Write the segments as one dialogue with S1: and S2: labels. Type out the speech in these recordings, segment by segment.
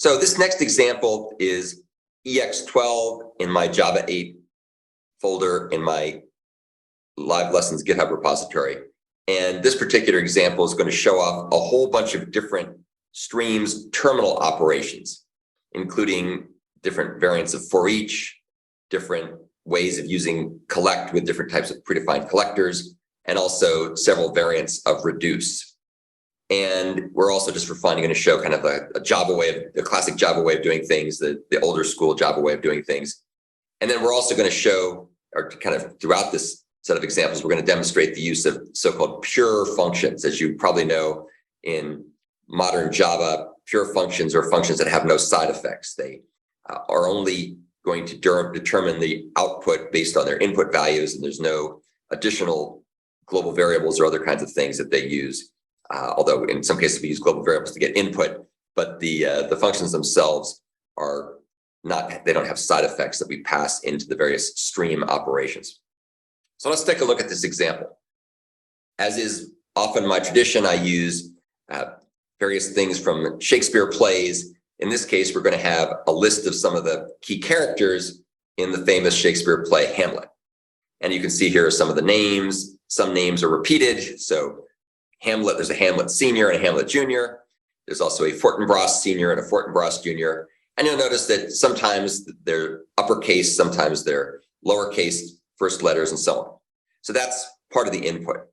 S1: So this next example is EX12 in my Java 8 folder in my live lessons GitHub repository. And this particular example is going to show off a whole bunch of different streams terminal operations, including different variants of forEach, different ways of using collect with different types of predefined collectors, and also several variants of reduce. And we're also, just for fun, going to show kind of a Java way of, the classic Java way of doing things, the older school Java way of doing things. And then we're also going to show, or kind of throughout this set of examples, we're going to demonstrate the use of so-called pure functions. As you probably know, in modern Java, pure functions are functions that have no side effects. They are only going to determine the output based on their input values, and there's no additional global variables or other kinds of things that they use. Although in some cases we use global variables to get input, but the functions themselves are not, they don't have side effects that we pass into the various stream operations. So let's take a look at this example. As is often my tradition, I use various things from Shakespeare plays. In this case, we're going to have a list of some of the key characters in the famous Shakespeare play Hamlet. And you can see here are some of the names. Some names are repeated. So Hamlet, there's a Hamlet Senior and a Hamlet Junior. There's also a Fortinbras Senior and a Fortinbras Junior. And you'll notice that sometimes they're uppercase, sometimes they're lowercase first letters, and so on. So that's part of the input.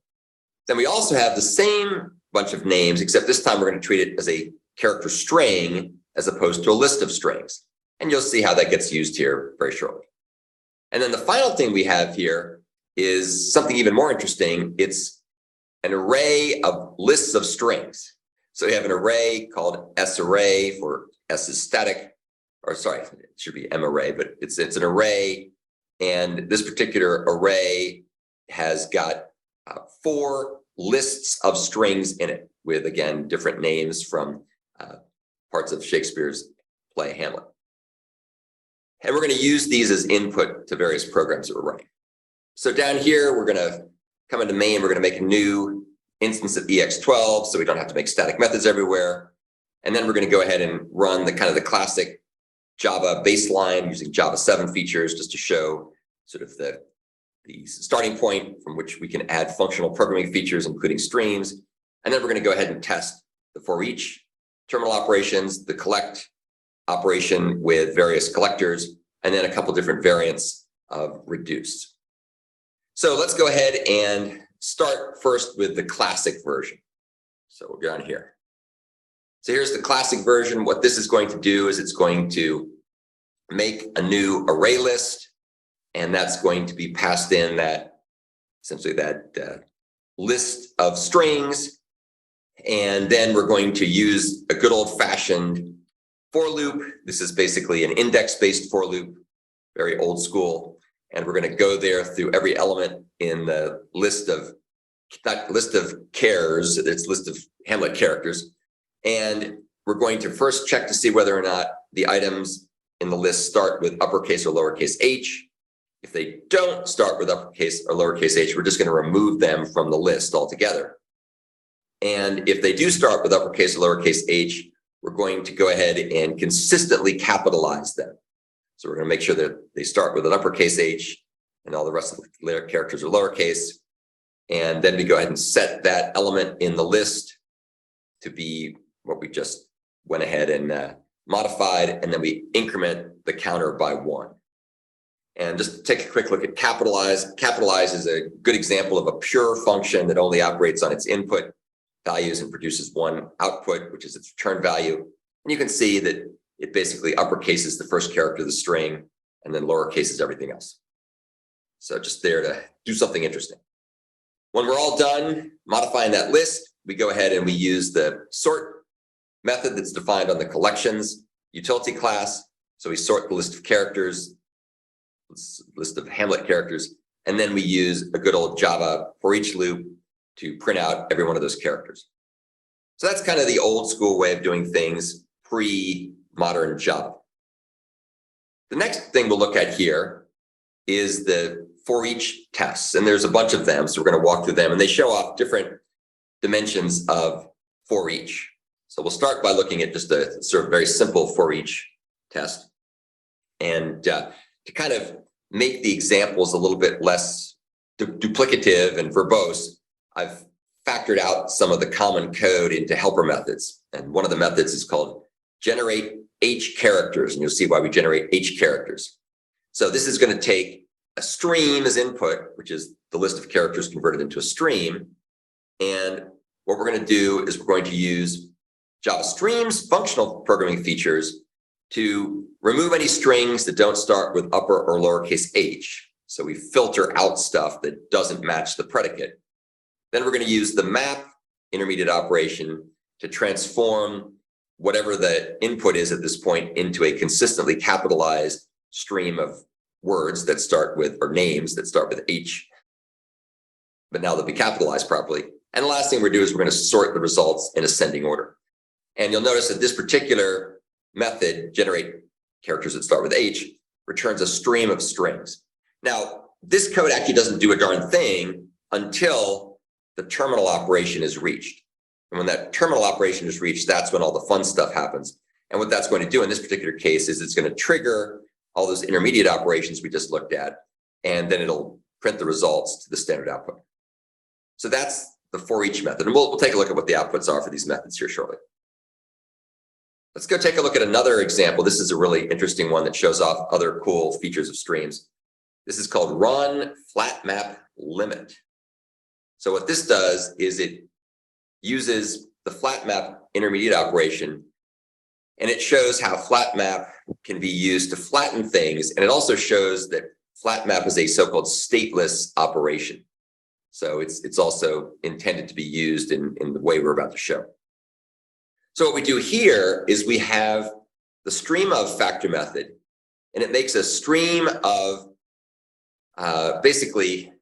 S1: Then we also have the same bunch of names, except this time we're going to treat it as a character string as opposed to a list of strings. And you'll see how that gets used here very shortly. And then the final thing we have here is something even more interesting. It's an array of lists of strings. So we have an array called sArray, for S is static, or sorry, it should be MArray, but it's an array. And this particular array has got 4 lists of strings in it with, again, different names from parts of Shakespeare's play Hamlet. And we're going to use these as input to various programs that we're running. So down here, we're going to come into main, we're going to make a new instance of EX12 so we don't have to make static methods everywhere. And then we're going to go ahead and run the kind of the classic Java baseline using Java 7 features just to show sort of the starting point from which we can add functional programming features, including streams. And then we're going to go ahead and test the forEach terminal operations, the collect operation with various collectors, and then a couple different variants of reduce. So let's go ahead and start first with the classic version. So we'll go on here. So here's the classic version. What this is going to do is it's going to make a new array list, and that's going to be passed in that, essentially that list of strings. And then we're going to use a good old-fashioned for loop. This is basically an index-based for loop, very old school. And we're going to go there through every element in the list of, not list of chars, it's list of Hamlet characters. And we're going to first check to see whether or not the items in the list start with uppercase or lowercase h. If they don't start with uppercase or lowercase h, we're just going to remove them from the list altogether. And if they do start with uppercase or lowercase h, we're going to go ahead and consistently capitalize them. So we're going to make sure that they start with an uppercase h and all the rest of the characters are lowercase. And then we go ahead and set that element in the list to be what we just went ahead and modified. And then we increment the counter by 1. And just take a quick look at capitalize. Capitalize is a good example of a pure function that only operates on its input values and produces one output, which is its return value. And you can see that it basically uppercases the first character of the string and then lowercases everything else. So just there to do something interesting. When we're all done modifying that list, we go ahead and we use the sort method that's defined on the collections utility class. So we sort the list of characters, list of Hamlet characters, and then we use a good old Java forEach loop to print out every one of those characters. So that's kind of the old school way of doing things pre-modern Java. The next thing we'll look at here is the forEach tests, and there's a bunch of them, so we're going to walk through them, and they show off different dimensions of forEach. So we'll start by looking at just a sort of very simple forEach test. And to kind of make the examples a little bit less duplicative and verbose, I've factored out some of the common code into helper methods. And one of the methods is called generate H characters. And you'll see why we generate H characters. So this is going to take a stream as input, which is the list of characters converted into a stream. And what we're going to do is we're going to use Java Stream's functional programming features to remove any strings that don't start with upper or lowercase h. So we filter out stuff that doesn't match the predicate. Then we're going to use the map intermediate operation to transform whatever the input is at this point into a consistently capitalized stream of words that start with, or names that start with H, but now they'll be capitalized properly. And the last thing we're doing is we're going to sort the results in ascending order. And you'll notice that this particular method, generate characters that start with H, returns a stream of strings. Now, this code actually doesn't do a darn thing until the terminal operation is reached. And when that terminal operation is reached, that's when all the fun stuff happens. And what that's going to do in this particular case is it's going to trigger all those intermediate operations we just looked at, and then it'll print the results to the standard output. So that's the forEach method. And we'll take a look at what the outputs are for these methods here shortly. Let's go take a look at another example. This is a really interesting one that shows off other cool features of streams. This is called run flat map limit. So what this does is it uses the flat map intermediate operation, and it shows how flat map can be used to flatten things. And it also shows that flat map is a so-called stateless operation. So it's also intended to be used in the way we're about to show. So what we do here is we have the stream of factor method, and it makes a stream of basically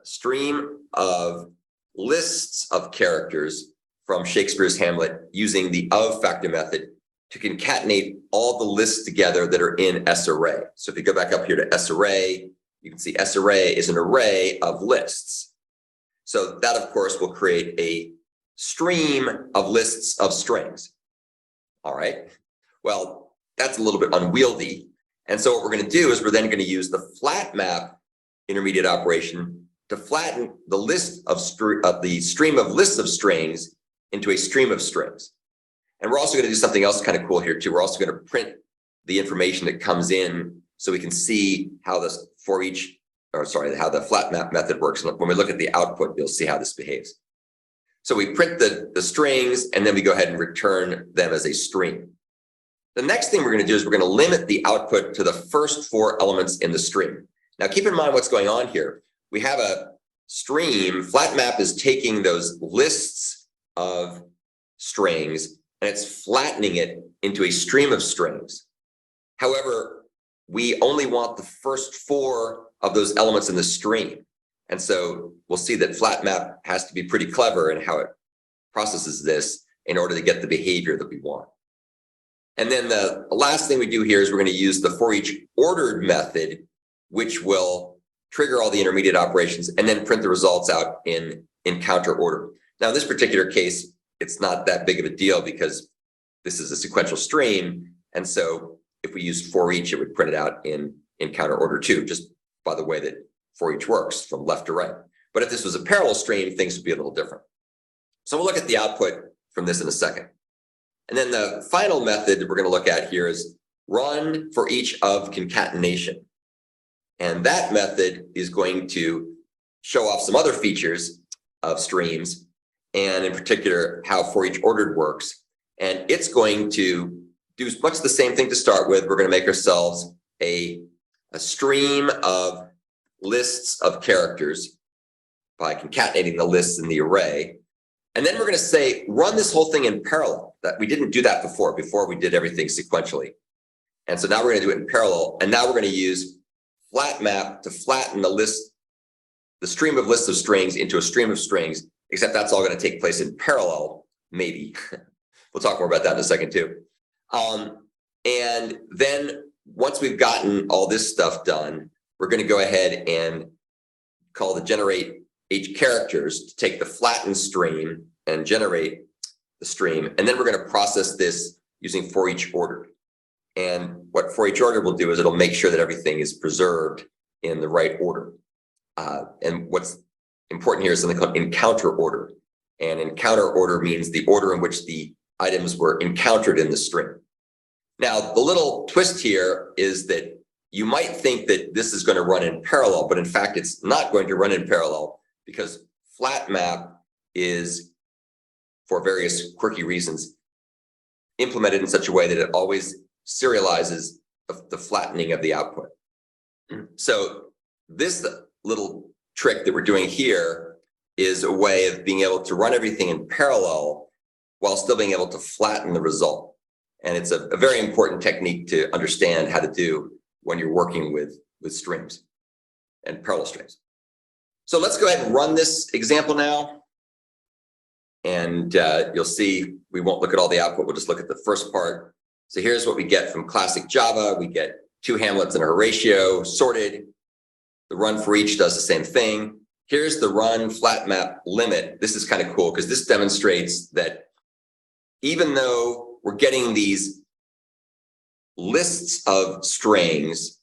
S1: a stream of lists of characters from Shakespeare's Hamlet using the of factor method to concatenate all the lists together that are in sArray. So if you go back up here to sArray, you can see sArray is an array of lists. So that, of course, will create a stream of lists of strings. All right. Well, that's a little bit unwieldy. And so what we're going to do is we're then going to use the flat map intermediate operation to flatten the list of the stream of lists of strings into a stream of strings. And we're also going to do something else kind of cool here too. We're also going to print the information that comes in so we can see how this forEach, or sorry, how the flat map method works. And when we look at the output, you'll see how this behaves. So we print the strings, and then we go ahead and return them as a stream. The next thing we're going to do is we're going to limit the output to the first 4 elements in the stream. Now, keep in mind what's going on here. We have a stream. Flat map is taking those lists of strings, and it's flattening it into a stream of strings. However, we only want the first 4 of those elements in the stream. And so we'll see that flat map has to be pretty clever in how it processes this in order to get the behavior that we want. And then the last thing we do here is we're going to use the forEach ordered method, which will trigger all the intermediate operations and then print the results out in counter order. Now, in this particular case, it's not that big of a deal because this is a sequential stream. And so if we use forEach, it would print it out in counter order too, just by the way that forEach works from left to right. But if this was a parallel stream, things would be a little different. So we'll look at the output from this in a second. And then the final method that we're going to look at here is run forEach of concatenation. And that method is going to show off some other features of streams, and in particular, how forEach ordered works. And it's going to do much the same thing to start with. We're going to make ourselves a stream of lists of characters by concatenating the lists in the array. And then we're going to say, run this whole thing in parallel. That we didn't do that before. Before we did everything sequentially. And so now we're going to do it in parallel. And now we're going to use flat map to flatten the stream of lists of strings into a stream of strings, except that's all going to take place in parallel, maybe. We'll talk more about that in a second too. And then once we've gotten all this stuff done, we're going to go ahead and call the generate H characters to take the flattened stream and generate the stream, and then we're going to process this using forEach order. And what forEach order will do is it'll make sure that everything is preserved in the right order. And what's important here is something called encounter order. And encounter order means the order in which the items were encountered in the string. Now, the little twist here is that you might think that this is going to run in parallel, but in fact, it's not going to run in parallel because flat map is, for various quirky reasons, implemented in such a way that it always serializes the flattening of the output. So this little trick that we're doing here is a way of being able to run everything in parallel while still being able to flatten the result. And it's a very important technique to understand how to do when you're working with streams and parallel streams. So let's go ahead and run this example now. And you'll see we won't look at all the output. We'll just look at the first part. So here's what we get from classic Java. We get 2 Hamlets and a Horatio sorted. The run forEach does the same thing. Here's the run flat map limit. This is kind of cool because this demonstrates that even though we're getting these lists of strings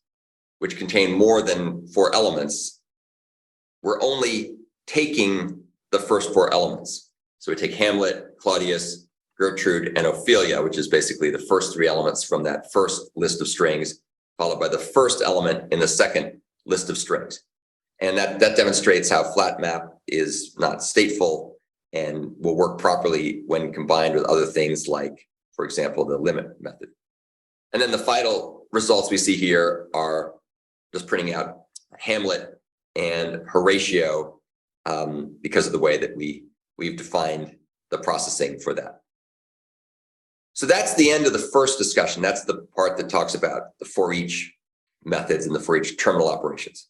S1: which contain more than 4 elements, we're only taking the first 4 elements. So we take Hamlet, Claudius, Gertrude, and Ophelia, which is basically the first 3 elements from that first list of strings, followed by the first element in the second list of strings. And that demonstrates how flat map is not stateful and will work properly when combined with other things like, for example, the limit method. And then the final results we see here are just printing out Hamlet and Horatio because of the way that we've defined the processing for that. So that's the end of the first discussion. That's the part that talks about the forEach methods and the forEach terminal operations.